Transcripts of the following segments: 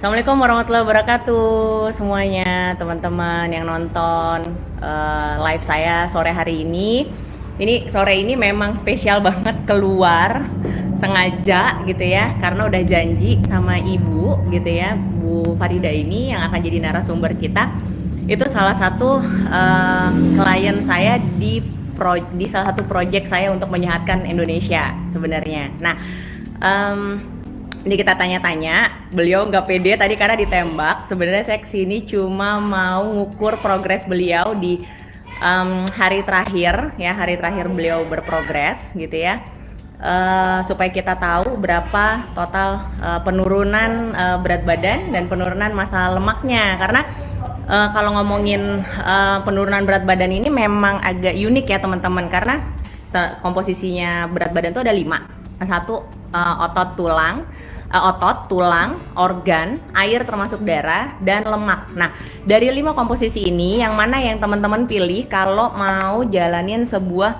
Assalamualaikum warahmatullahi wabarakatuh semuanya teman-teman yang nonton live saya sore hari ini. Ini sore ini memang spesial banget keluar sengaja gitu ya, karena udah janji sama ibu gitu ya, Bu Farida ini yang akan jadi narasumber kita. Itu salah satu klien saya di salah satu proyek saya untuk menyehatkan Indonesia sebenarnya. Nah, ini kita tanya-tanya, beliau nggak pede tadi karena ditembak. Sebenarnya saya kesini cuma mau ngukur progres beliau di hari terakhir ya, hari terakhir beliau berprogres gitu ya, supaya kita tahu berapa total penurunan berat badan dan penurunan massa lemaknya. Karena kalau ngomongin penurunan berat badan ini memang agak unik ya teman-teman, karena komposisinya berat badan itu ada 5. Satu, otot, tulang, organ, air termasuk darah, dan lemak. Nah, dari 5 komposisi ini, yang mana yang teman-teman pilih kalau mau jalanin sebuah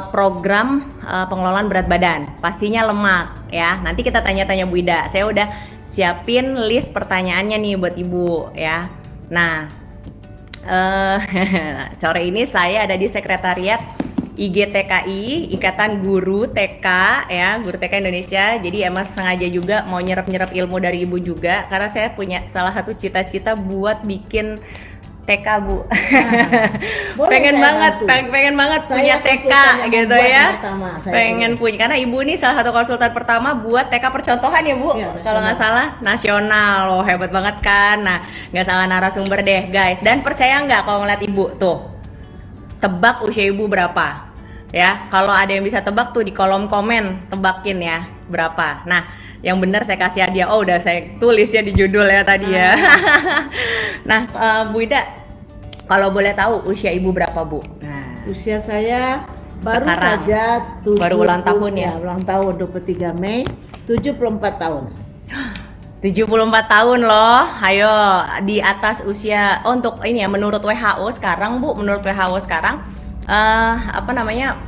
program pengelolaan berat badan? Pastinya lemak ya. Nanti kita tanya-tanya Bu Ida. Saya udah siapin list pertanyaannya nih buat Ibu ya. Nah, sore ini saya ada di sekretariat IGTKI, Ikatan Guru TK ya, Guru TK Indonesia. Jadi emang sengaja juga mau nyerap-nyerap ilmu dari Ibu juga, karena saya punya salah satu cita-cita buat bikin TK, Bu. pengen banget punya TK gitu ya. Pengen punya, karena Ibu ini salah satu konsultan pertama buat TK percontohan ya, Bu. Ya, kalau nggak salah nasional. Loh, hebat banget kan. Nah, nggak salah narasumber deh, guys. Dan percaya nggak kalau ngeliat Ibu tuh, tebak usia Ibu berapa? Ya, kalau ada yang bisa tebak tuh di kolom komen, tebakin ya berapa. Nah, yang benar saya kasih hadiah. Oh, udah saya tulis ya di judul ya tadi ya. Nah, Bu Ida, kalau boleh tahu usia Ibu berapa, Bu? Nah, usia saya baru sekarang, saja baru ulang tahun ya? Ulang tahun 23 Mei, 74 tahun. 74 tahun loh. Ayo, di atas usia untuk ini ya, menurut WHO sekarang, Bu, menurut WHO sekarang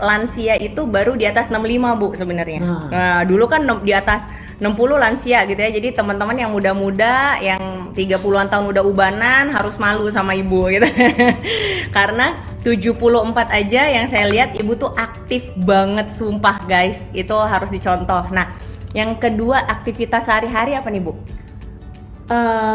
lansia itu baru di atas 65, Bu, sebenarnya. Nah, dulu kan di atas 60 lansia gitu ya. Jadi teman-teman yang muda-muda yang 30-an tahun udah ubanan harus malu sama Ibu gitu. Karena 74 aja yang saya lihat Ibu tuh aktif banget, sumpah guys. Itu harus dicontoh. Nah, yang kedua, aktivitas sehari-hari apa nih, Bu?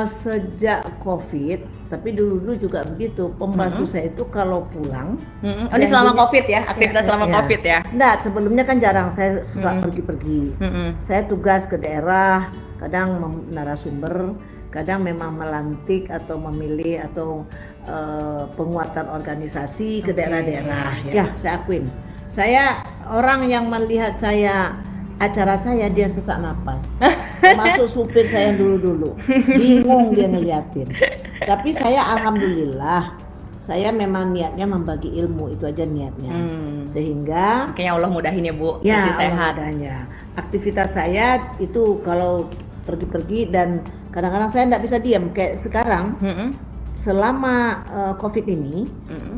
Sejak COVID, tapi dulu juga begitu. Pembantu saya itu kalau pulang, Oh, ini selama COVID ya, aktivitas selama COVID ya? Enggak, sebelumnya kan jarang saya suka pergi-pergi. Saya tugas ke daerah, kadang narasumber, kadang memang melantik atau memilih atau penguatan organisasi ke daerah-daerah. Ya, saya akuin. Saya orang yang melihat acara saya dia sesak napas, termasuk supir saya yang dulu bingung dia ngeliatin. Tapi saya alhamdulillah, saya memang niatnya membagi ilmu, itu aja niatnya. Sehingga kayaknya Allah mudahin ya, Bu, ya, masih sehat. Aktivitas saya itu kalau pergi-pergi, dan kadang-kadang saya nggak bisa diam kayak sekarang. Selama COVID ini,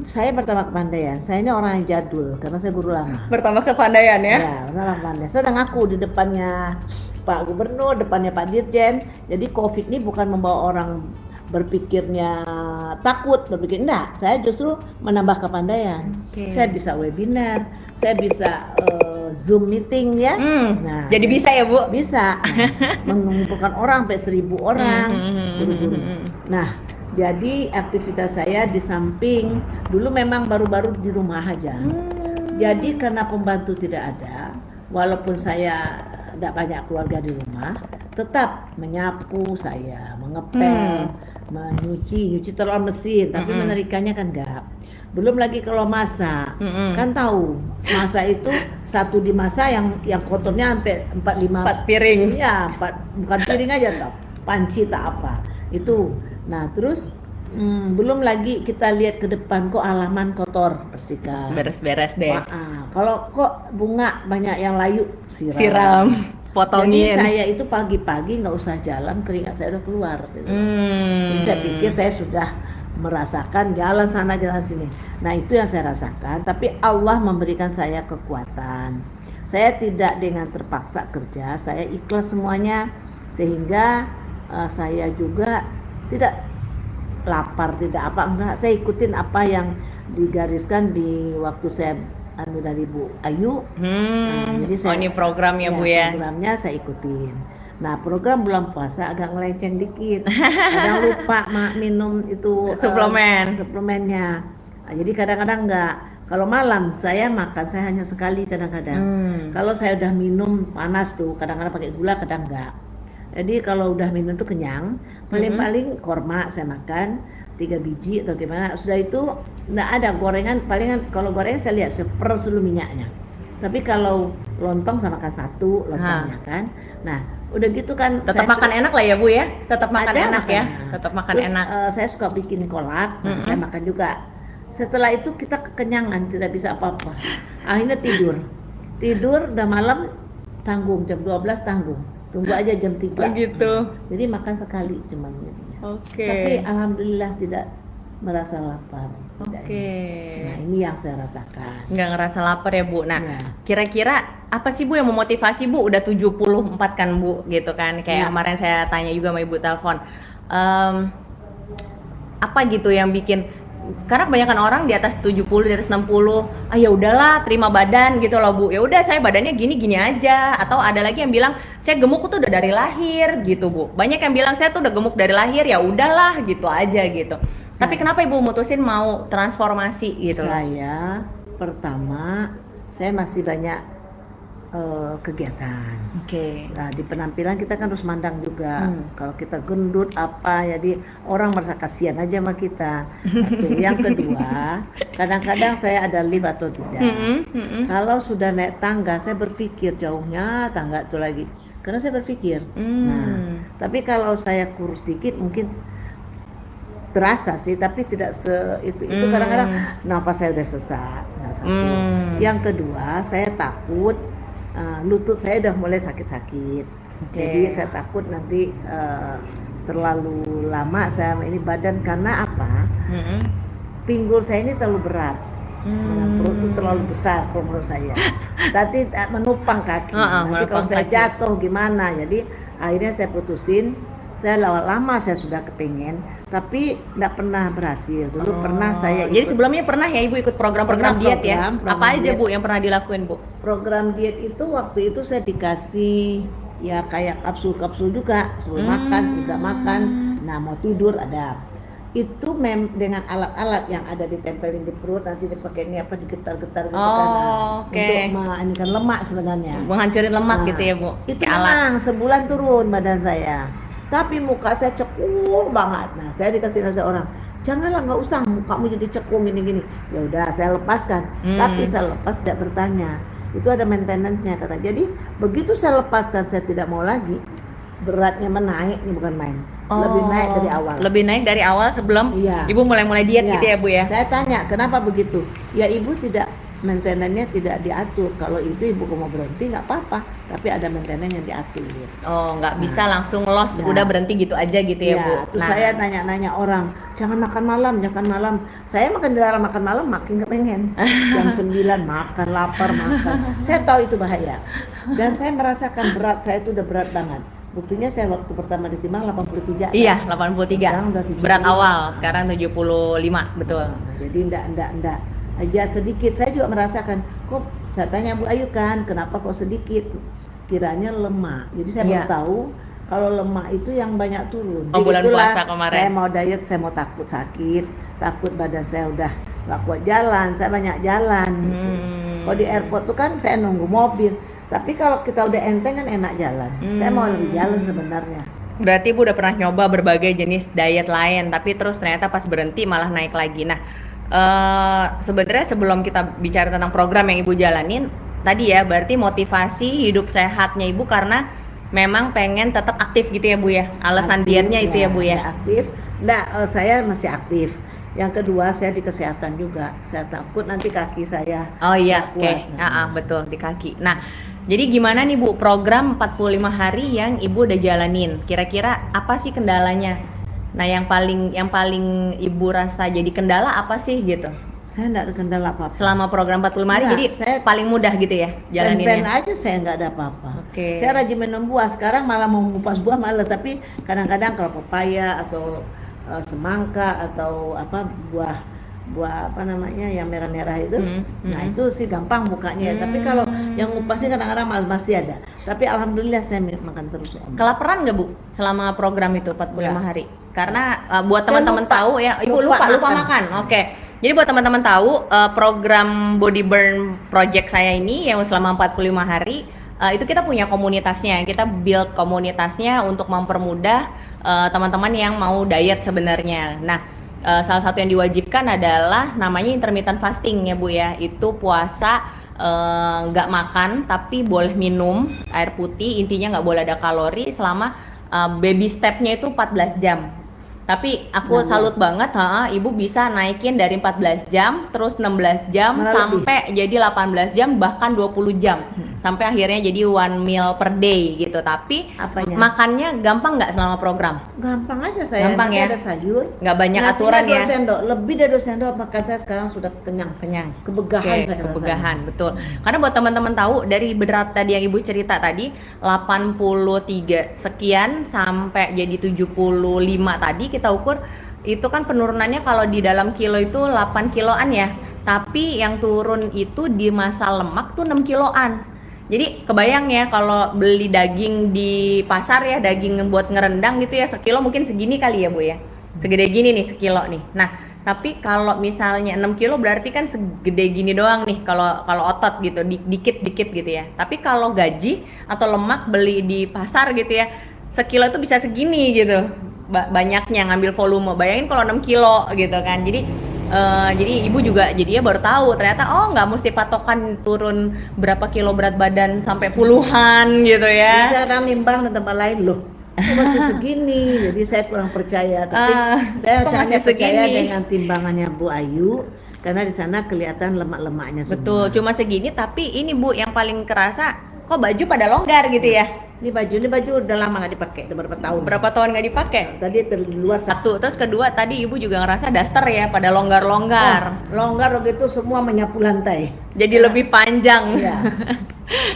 saya bertambah kepandaian. Saya ini orang yang jadul karena saya guru lama. Bertambah kepandaian ya? Ya, bertambah kepandaian. Saya udah ngaku di depannya Pak Gubernur, depannya Pak Dirjen. Jadi COVID ini bukan membawa orang berpikirnya takut, enggak. Saya justru menambah kepandaian. Saya bisa webinar, saya bisa Zoom meeting ya. Nah, jadi bisa ya, Bu? Bisa. Mengumpulkan orang sampai 1.000 orang guru-guru. Nah, jadi aktivitas saya di samping dulu memang baru-baru di rumah aja. Jadi karena pembantu tidak ada, walaupun saya tidak banyak keluarga di rumah, tetap menyapu saya, mengepel, nyuci telur mesin, tapi menerikanya kan enggak. Belum lagi kalau masak, kan tahu masak itu satu dimasak yang kotornya sampai 4 piring. Ya, bukan piring aja toh, panci tak apa itu. Nah, terus belum lagi kita lihat ke depan, kok halaman kotor, bersihkan, beres-beres deh. Kalau kok bunga banyak yang layu, siram, potongin. Jadi saya itu pagi-pagi nggak usah jalan, keringat saya udah keluar gitu. Bisa pikir saya sudah merasakan jalan sana jalan sini. Nah, itu yang saya rasakan, tapi Allah memberikan saya kekuatan. Saya tidak dengan terpaksa kerja, saya ikhlas semuanya, sehingga saya juga tidak lapar, tidak apa enggak. Saya ikutin apa yang digariskan di waktu saya dari Bu Ayu. Jadi saya ini programnya Bu ya. Programnya saya ikutin. Nah, program bulan puasa agak ngelenceng dikit. Kadang lupa minum itu suplemennya. Nah, jadi kadang-kadang enggak. Kalau malam saya makan, saya hanya sekali kadang-kadang. Kalau saya udah minum panas tuh, kadang-kadang pakai gula, kadang enggak. Jadi kalau udah minum tuh kenyang, paling-paling korma saya makan 3 biji atau gimana. Sudah itu enggak ada gorengan, palingan kalau goreng saya lihat seperseluruh minyaknya. Tapi kalau lontong saya makan 1 lontongnya kan. Nah, udah gitu kan tetap makan enak lah ya Bu ya. Tetap makan enak ya. Tetap makan enak. Saya suka bikin kolak, saya makan juga. Setelah itu kita kekenyangan, tidak bisa apa-apa. Akhirnya tidur udah malam, tanggung jam 12 tanggung. Tunggu aja jam 3. Begitu. Jadi makan sekali cuman. Oke. Tapi alhamdulillah tidak merasa lapar. Oke. Nah, ini yang saya rasakan. Nggak ngerasa lapar ya Bu. Nah, kira-kira apa sih Bu yang memotivasi Bu? Udah 74 kan Bu, gitu kan? Kayak kemarin saya tanya juga sama Ibu telepon. Apa gitu yang bikin, karena kebanyakan orang di atas 70, di atas 60, ya udahlah terima badan gitu loh Bu. Ya udah saya badannya gini-gini aja. Atau ada lagi yang bilang saya gemuk tuh udah dari lahir gitu Bu. Banyak yang bilang saya tuh udah gemuk dari lahir, ya udahlah gitu aja gitu. Tapi kenapa Ibu mutusin mau transformasi gitu? Saya pertama saya masih banyak kegiatan. Nah, di penampilan kita kan harus mandang juga. Kalau kita gendut apa, jadi orang merasa kasihan aja sama kita. Satu. Yang kedua, kadang-kadang saya ada lift atau tidak. Kalau sudah naik tangga, saya berpikir jauhnya tangga itu lagi. Karena saya berpikir. Nah, tapi kalau saya kurus dikit mungkin terasa sih, tapi tidak itu kadang-kadang nafas saya udah sesak. Nah, satu. Yang kedua, saya takut lutut saya udah mulai sakit-sakit. Jadi saya takut nanti terlalu lama saya ini badan, karena apa? Pinggul saya ini terlalu berat. Perut itu terlalu besar kalau menurut saya. Tadi menupang kaki. Nanti kalau saya jatuh gimana? Jadi akhirnya saya putusin. Saya lama saya sudah kepengen, tapi tidak pernah berhasil. Dulu pernah saya ikut. Jadi sebelumnya pernah ya Ibu ikut program-program diet ya? Apa aja Bu yang pernah dilakuin Bu? Program diet itu waktu itu saya dikasih ya kayak kapsul-kapsul juga. Sebelum makan, sudah makan, nah mau tidur ada. Itu dengan alat-alat yang ada ditempelin di perut, nanti dipakai ini apa, digetar-getar gitu kan. Untuk kan lemak sebenarnya. Menghancurin lemak gitu ya Bu? Itu memang sebulan turun badan saya. Tapi muka saya cekung banget. Nah, saya dikasih nasihat orang, janganlah, nggak usah mukamu jadi cekung gini-gini. Ya udah, saya lepaskan. Tapi saya lepas tidak bertanya. Itu ada maintenance-nya kata. Jadi begitu saya lepaskan, saya tidak mau lagi. Beratnya menaik, ini bukan main. Lebih naik dari awal. Lebih naik dari awal sebelum Ibu mulai diet gitu ya Bu ya? Saya tanya, kenapa begitu? Ya Ibu tidak, maintenance-nya tidak diatur. Kalau itu Ibu mau berhenti nggak apa-apa, tapi ada maintenance yang diatur. Nggak bisa langsung loss, udah berhenti gitu aja gitu ya Bu? Terus saya nanya-nanya orang, jangan makan malam. Saya makan dilarang makan malam, makin kepengen. Jam 9 makan, lapar makan. Saya tahu itu bahaya. Dan saya merasakan berat saya itu udah berat banget. Buktinya saya waktu pertama ditimbang 83. Iya, 83. Sekarang udah 75. Berat awal, sekarang 75, betul. Jadi enggak aja sedikit. Saya juga merasakan, kok saya tanya Bu Ayu kan, kenapa kok sedikit? Kiranya lemak. Jadi saya baru tahu kalau lemak itu yang banyak turun. Bulan puasa kemarin. Saya mau diet, saya mau takut sakit, takut badan saya udah nggak kuat jalan, saya banyak jalan. Kalau di airport tuh kan saya nunggu mobil. Tapi kalau kita udah enteng kan enak jalan. Saya mau lebih jalan sebenarnya. Berarti Bu udah pernah nyoba berbagai jenis diet lain, tapi terus ternyata pas berhenti malah naik lagi. Nah, sebenarnya sebelum kita bicara tentang program yang Ibu jalanin tadi ya, berarti motivasi hidup sehatnya Ibu karena memang pengen tetap aktif gitu ya Bu ya. Alasan aktif, dietnya itu ya Bu ya. Aktif. Saya masih aktif. Yang kedua, saya di kesehatan juga. Saya takut nanti kaki saya. Oh iya, oke. Betul, di kaki. Nah, jadi gimana nih Bu program 45 hari yang Ibu udah jalanin? Kira-kira apa sih kendalanya? Nah, yang paling Ibu rasa jadi kendala apa sih gitu? Saya nggak ada kendala apa-apa. Selama program 45 hari, Enggak, jadi saya paling mudah gitu ya fan jalaninnya. aja, saya nggak ada apa-apa. Oke. Saya rajin minum buah. Sekarang malah mau mengupas buah malas, tapi kadang-kadang kalau pepaya atau semangka atau apa buah apa namanya yang merah-merah itu, nah itu sih gampang bukanya. Tapi kalau yang ngupasnya kadang-kadang malas, masih ada. Tapi alhamdulillah saya makan terus, Om. Kelaparan nggak Bu selama program itu 45 Nggak. hari? Karena buat Saya teman-teman lupa. tahu ya, Ibu Lupa lupa makan. makan. Oke. Jadi buat teman-teman tahu program Body Burn Project saya ini yang selama 45 hari itu kita punya komunitasnya. Kita build komunitasnya untuk mempermudah teman-teman yang mau diet sebenarnya. Nah, salah satu yang diwajibkan adalah namanya intermittent fasting ya Bu ya. Itu puasa nggak makan tapi boleh minum air putih, intinya nggak boleh ada kalori selama baby stepnya itu 14 jam. Tapi aku 16. salut banget, Ibu bisa naikin dari 14 jam, terus 16 jam, Malah sampai jadi 18 jam, bahkan 20 jam. Sampai akhirnya jadi 1 meal per day gitu. Tapi Apanya? makannya gampang nggak selama program? Gampang aja saya. Gampang Nanti ya? ada sayur. Nggak banyak Nasinya aturan 2 ya? sendok, lebih dari 2 sendok, makan saya sekarang sudah kenyang. Kenyang. Kebegahan Oke, saya kebegahan, betul. Karena buat teman-teman tahu dari berat tadi yang Ibu cerita tadi 83 sekian sampai jadi 75 tadi kita ukur itu kan penurunannya kalau di dalam kilo itu 8 kiloan ya. Tapi yang turun itu di masa lemak tuh 6 kiloan. Jadi kebayang ya kalau beli daging di pasar ya, daging buat ngerendang gitu ya, sekilo mungkin segini kali ya Bu ya. Segede gini nih sekilo nih. Nah, tapi kalau misalnya 6 kilo berarti kan segede gini doang nih kalau otot gitu, dikit-dikit gitu ya. Tapi kalau gaji atau lemak beli di pasar gitu ya, sekilo itu bisa segini gitu. Banyaknya ngambil volume. Bayangin kalau 6 kilo gitu kan. Jadi Ibu juga jadinya baru tahu ternyata nggak mesti patokan turun berapa kilo berat badan sampai puluhan gitu ya. Bisa kan nimbang di tempat lain loh. Kok masih segini, jadi saya kurang percaya. Tapi saya kok hanya masih percaya segini? dengan timbangannya Bu Ayu, karena di sana kelihatan lemak-lemaknya semua. Betul, cuma segini tapi ini Bu yang paling kerasa kok baju pada longgar gitu ya. Ini baju udah lama nggak dipakai, udah berapa tahun. Berapa tahun nggak dipakai? Tadi di luar Satu, terus kedua tadi Ibu juga ngerasa daster ya pada longgar-longgar. longgar begitu semua menyapu lantai. Jadi lebih panjang. Iya.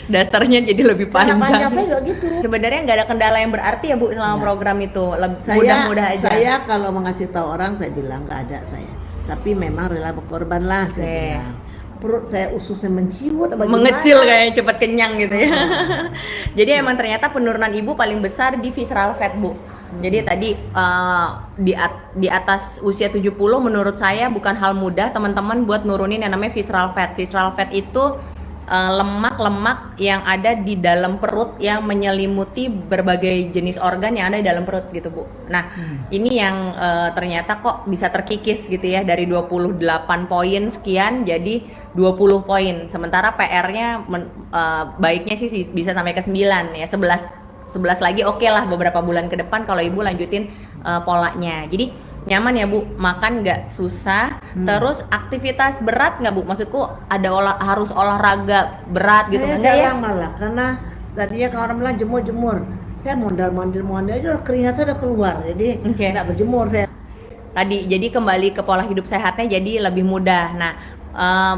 Dasternya jadi lebih Cara panjang. panjang saya juga gitu. Sebenarnya nggak ada kendala yang berarti ya Bu selama Ya. program itu. Saya Mudah-mudah aja. Saya kalau mengasih tahu orang saya bilang nggak ada saya. Tapi memang rela berkorban lah saya Oke. bilang. Perut saya ususnya menciut apa Mengecil gimana? kayak cepet kenyang gitu ya. Jadi emang ternyata penurunan Ibu paling besar di visceral fat Bu. Jadi tadi di atas usia 70 menurut saya bukan hal mudah teman-teman buat nurunin yang namanya visceral fat. Visceral fat itu lemak-lemak yang ada di dalam perut yang menyelimuti berbagai jenis organ yang ada di dalam perut gitu Bu. Nah ini yang ternyata kok bisa terkikis gitu ya, dari 28 poin sekian jadi 20 poin. Sementara PR-nya baiknya sih bisa sampai ke 9 ya, 11 lagi oke lah beberapa bulan ke depan kalau Ibu lanjutin polanya. Jadi nyaman ya Bu, makan nggak susah. Terus aktivitas berat nggak Bu? Maksudku ada harus olahraga berat gitu Saya enggak ya? jarang malah, karena tadinya kalau orang bilang jemur, saya mondar aja udah keringat saya udah keluar, jadi Oke. nggak berjemur saya. Tadi jadi kembali ke pola hidup sehatnya jadi lebih mudah. Nah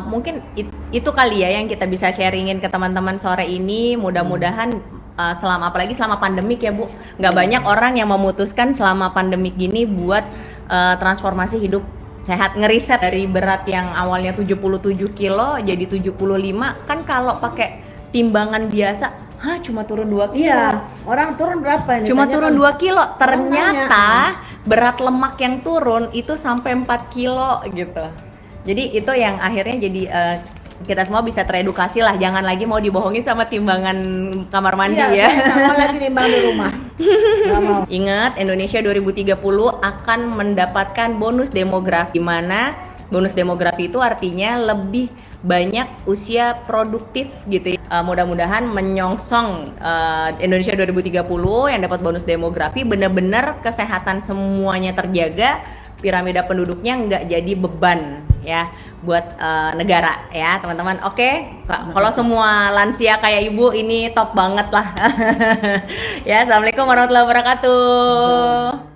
mungkin itu kali ya yang kita bisa sharingin ke teman-teman sore ini. Mudah-mudahan apalagi selama pandemik ya Bu, nggak banyak orang yang memutuskan selama pandemik gini buat transformasi hidup sehat, ngeriset dari berat yang awalnya 77 kilo jadi 75. Kan kalau pakai timbangan biasa cuma turun 2 kilo. Iya, orang turun berapa ini? Cuma Tanya turun kan. 2 kilo. Ternyata Tanya. berat lemak yang turun itu sampai 4 kilo gitu. Jadi itu yang akhirnya jadi kita semua bisa teredukasi lah, jangan lagi mau dibohongin sama timbangan kamar mandi Iya, ya. saya nggak mau lagi nimbang di rumah. Nggak mau. Ingat, Indonesia 2030 akan mendapatkan bonus demografi, di mana bonus demografi itu artinya lebih banyak usia produktif gitu ya. Mudah-mudahan menyongsong Indonesia 2030 yang dapat bonus demografi, benar-benar kesehatan semuanya terjaga, piramida penduduknya nggak jadi beban ya buat negara ya teman-teman. Oke, kalau semua lansia kayak Ibu ini top banget lah. Ya, assalamualaikum warahmatullahi wabarakatuh.